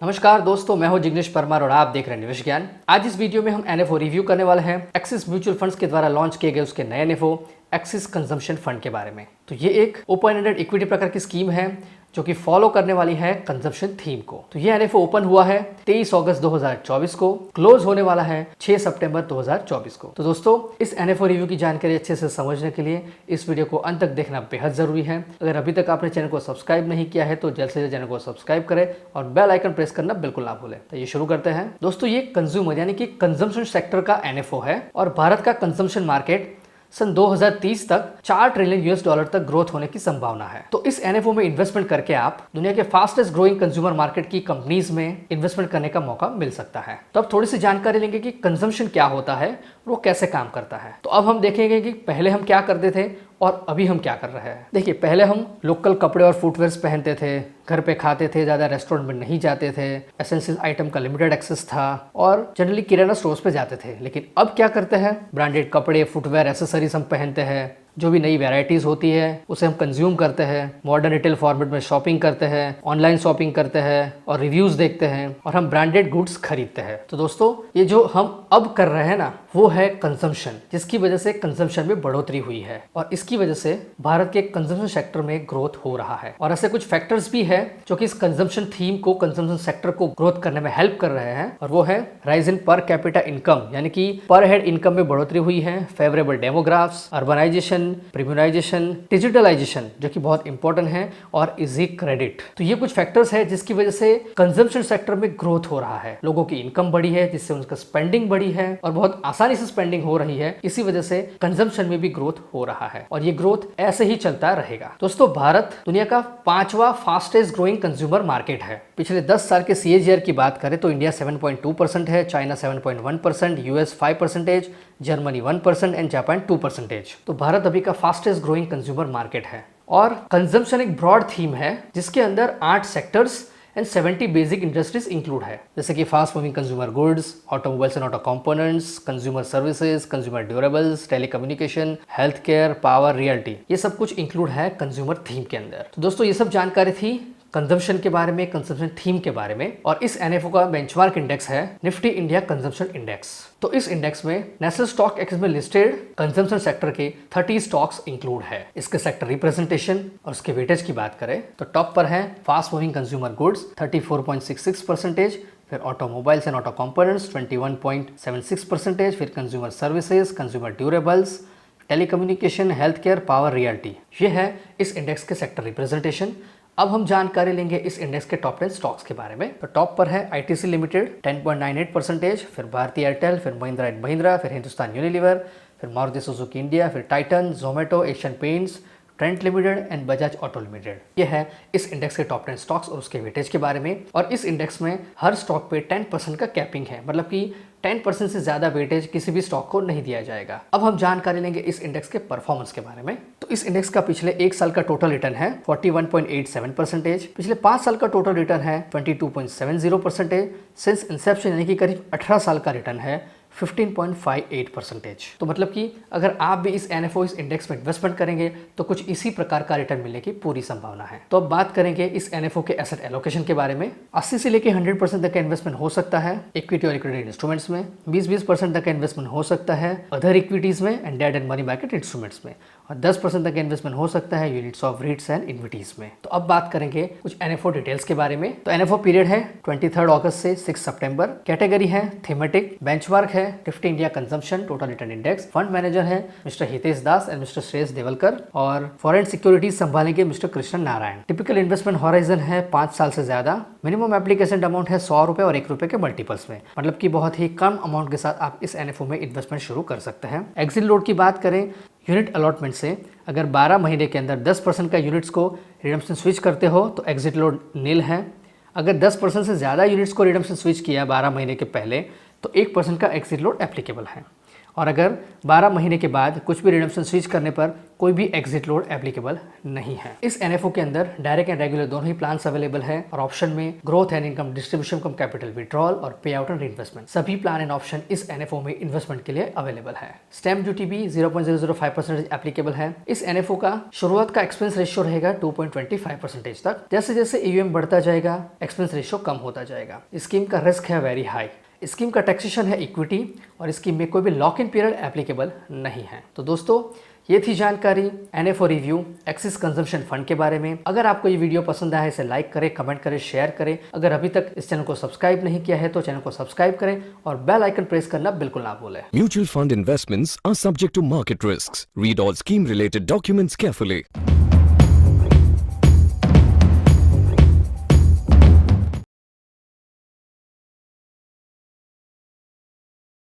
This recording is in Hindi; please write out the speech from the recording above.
नमस्कार दोस्तों, मैं हूं जिग्नेश परमार और आप देख रहे हैं निवेश ज्ञान। आज इस वीडियो में हम एनएफओ रिव्यू करने वाले हैं एक्सिस म्यूचुअल फंड्स के द्वारा लॉन्च किए गए उसके नए एनएफओ एक्सिस कंजम्पशन फंड के बारे में। तो ये एक ओपन एंडेड इक्विटी प्रकार की स्कीम है जो कि फॉलो करने वाली है कंजम्पशन थीम को। तो ये एनएफओ ओपन हुआ है 23 अगस्त 2024 को, क्लोज होने वाला है 6 सितंबर 2024 को। तो दोस्तों, इस एनएफओ रिव्यू की जानकारी अच्छे से समझने के लिए इस वीडियो को अंत तक देखना बेहद जरूरी है। अगर अभी तक आपने चैनल को सब्सक्राइब नहीं किया है तो जल्द से जल्द चैनल को सब्सक्राइब करें और बेल आइकन प्रेस करना बिल्कुल ना भूलें। तो ये शुरू करते हैं। दोस्तों, ये कंज्यूमर यानी कि कंजम्पशन सेक्टर का एनएफओ है और भारत का कंजम्पशन मार्केट सन 2030 तक $4 ट्रिलियन तक ग्रोथ होने की संभावना है। तो इस एनएफओ में इन्वेस्टमेंट करके आप दुनिया के फास्टेस्ट ग्रोइंग कंज्यूमर मार्केट की कंपनीज में इन्वेस्टमेंट करने का मौका मिल सकता है। तो अब थोड़ी सी जानकारी लेंगे कि कंजम्पशन क्या होता है, वो कैसे काम करता है। तो अब हम देखेंगे कि पहले हम क्या करते थे और अभी हम क्या कर रहे हैं। देखिए, पहले हम लोकल कपड़े और फुटवेयर्स पहनते थे, घर पे खाते थे, ज़्यादा रेस्टोरेंट में नहीं जाते थे, एसेंशियल आइटम का लिमिटेड एक्सेस था और जनरली किराना स्टोर्स पे जाते थे। लेकिन अब क्या करते हैं, ब्रांडेड कपड़े, फुटवेयर, एसेसरीज हम पहनते हैं, जो भी नई वैरायटीज़ होती है उसे हम कंज्यूम करते हैं, मॉडर्न रिटेल फॉर्मेट में शॉपिंग करते हैं, ऑनलाइन शॉपिंग करते हैं और रिव्यूज़ देखते हैं और हम ब्रांडेड गुड्स खरीदते हैं। तो दोस्तों, ये जो हम अब कर रहे हैं ना, वो है कंजम्पशन, जिसकी वजह से कंजम्पशन में बढ़ोतरी हुई है और इसकी वजह से भारत के कंजम्पशन सेक्टर में ग्रोथ हो रहा है। और ऐसे कुछ फैक्टर्स भी है जो कि इस कंजम्पशन थीम को, कंजम्पशन सेक्टर को ग्रोथ करने में हेल्प कर रहे हैं और वो है rise in per capita income, यानी कि पर हेड इनकम में बढ़ोतरी हुई है, फेवरेबल डेमोग्राफ्स, अर्बनाइजेशन, प्रीमियराइजेशन, डिजिटलाइजेशन जो कि बहुत इंपॉर्टेंट है और इजी क्रेडिट। तो ये कुछ फैक्टर्स है जिसकी वजह से कंजम्पशन सेक्टर में ग्रोथ हो रहा है। लोगों की इनकम बढ़ी है जिससे उनका स्पेंडिंग बढ़ी है और बहुत आसानी से स्पेंडिंग हो रही है। इसी वजह से कंजम्पशन में भी ग्रोथ हो रहा है और ये ग्रोथ ऐसे ही चलता रहेगा। दोस्तों, भारत दुनिया का 5वां फास्टेस्ट ग्रोइंग कंज्यूमर मार्केट है। पिछले 10 साल के सीएजीआर की बात करें तो इंडिया 7.2% है, China 7.1%, US 5%, Germany 1% and Japan 2%। तो भारत अभी का फास्टेस्ट ग्रोइंग कंज्यूमर मार्केट है और कंजम्पशन एक ब्रॉड थीम है जिसके अंदर 8 sectors and 70 basic industries include है, जैसे कि fast moving consumer goods, automobiles and auto components, consumer services, consumer durables, telecommunication, health care, power, realty, ये सब कुछ इंक्लूड है कंज्यूमर थीम के अंदर। तो दोस्तों, ये सब जानकारी थी कंजम्पशन के बारे में, कंजम्पशन थीम के बारे में। और इस एनएफओ का बेंचमार्क इंडेक्स है निफ्टी इंडिया कंजम्पशन इंडेक्स। तो इस इंडेक्स में नेशनल स्टॉक एक्सचेंज में लिस्टेड कंजम्पशन सेक्टर के 30 स्टॉक्स इंक्लूड है। इसके सेक्टर रिप्रेजेंटेशन और उसके वेटेज की बात करें तो टॉप पर है फास्ट मूविंग कंज्यूमर गुड्स 34.66%, फिर ऑटोमोबाइल्स एंड ऑटो कंपोनेंट्स 21.76%, फिर consumer services, consumer durables, telecommunication, health care, power, realty. ये है इस इंडेक्स के सेक्टर रिप्रेजेंटेशन। अब हम जानकारी लेंगे इस इंडेक्स के टॉप 10 स्टॉक्स के बारे में। तो टॉप पर है आईटीसी लिमिटेड 10.98%, फिर भारती एयरटेल, फिर महिंद्रा एंड महिंद्रा, फिर हिंदुस्तान यूनिलीवर, फिर मारुति सुजुकी इंडिया, फिर Titan, Zomato, Asian paints, Trent limited and Bajaj auto limited. ये है इस इंडेक्स के टॉप 10 स्टॉक्स और उसके वेटेज के बारे में। और इस इंडेक्स में हर स्टॉक पे 10% का कैपिंग है, मतलब कि 10% से ज्यादा वेटेज किसी भी स्टॉक को नहीं दिया जाएगा। अब हम जानकारी लेंगे इस इंडेक्स के परफॉर्मेंस के बारे में। तो इस इंडेक्स का पिछले 1 साल का टोटल रिटर्न है 41.87%, पिछले 5 साल का टोटल रिटर्न है 22.70%, सिंस इंसेप्शन यानी कि करीब 18 साल का रिटर्न है 15.58%। तो मतलब कि अगर आप भी इस एनएफओ, इस इंडेक्स में इन्वेस्टमेंट करेंगे तो कुछ इसी प्रकार का रिटर्न मिलने की पूरी संभावना है। तो अब बात करेंगे इस एनएफओ के एसेट एलोकेशन के बारे में। 80 से लेकर 100% तक का इन्वेस्टमेंट हो सकता है इक्विटी और इक्विटी इंस्ट्रूमेंट्स में, 20% तक का इन्वेस्टमेंट हो सकता है अदर इक्विटीज में and debt and money market instruments में, और 10% तक का इन्वेस्टमेंट हो सकता है units of REITs and equities में। तो अब बात करेंगे कुछ एनएफओ डिटेल्स के बारे में। तो एनएफओ पीरियड है 23 अगस्त से 6 सितंबर, कैटेगरी है थीमेटिक, बेंचमार्क है Nifty India consumption total return index, fund manager है mister Hitesh Das and mister Shreyas Devalkar और फॉरेन सिक्योरिटीज संभालेंगे mister Krishna Narayan. Typical investment horizon है 5 साल से ज्यादा, मिनिमम एप्लीकेशन अमाउंट है 100 रुपए और 1 रुपए के मल्टीपल्स में, मतलब कि बहुत ही कम अमाउंट के साथ आप इस एनएफओ में इन्वेस्टमेंट शुरू कर सकते हैं। एग्जिट लोड की बात करें, यूनिट अलॉटमेंट से अगर 12 महीने के अंदर 10% का यूनिट्स को रिडम्पशन स्विच करते हो तो एग्जिट लोड नील है। अगर 10% से ज़्यादा यूनिट्स को रिडम्पशन स्विच किया 12 महीने के पहले तो 1% का एग्जिट लोड एप्लीकेबल है। और अगर 12 महीने के बाद कुछ भी रिडम्पशन स्विच करने पर कोई भी एग्जिट लोड एप्लीकेबल नहीं है। इस एनएफओ के अंदर डायरेक्ट एंड रेगुलर दोनों ही प्लान्स अवेलेबल हैं और ऑप्शन में growth and income distribution come capital withdrawal और पे आउट एंड इन्वेस्टमेंट सभी प्लान एंड ऑप्शन इस एनएफओ में इन्वेस्टमेंट के लिए अवेलेबल है। स्टैम्प ड्यूटी भी 0.005% एप्लीकेबल है। इस एनएफओ का शुरुआत का एक्सपेंस रेशियो रहेगा 2.25% तक। जैसे जैसे ईयूएम बढ़ता जाएगा एक्सपेंस रेशियो कम होता जाएगा। स्कीम का रिस्क है वेरी हाई। स्कीम का टैक्सेशन है इक्विटी और स्कीम में कोई भी लॉक इन पीरियड एप्लीकेबल नहीं है। तो दोस्तों ये थी जानकारी NFO review axis consumption fund के बारे में। अगर आपको ये वीडियो पसंद आया है इसे लाइक करें, कमेंट करें, शेयर करें। अगर अभी तक इस चैनल को सब्सक्राइब नहीं किया है तो चैनल को सब्सक्राइब करें और बेल आइकन प्रेस करना बिल्कुल ना भूलें। Mutual fund investments are subject to market risks. Read all scheme related documents carefully.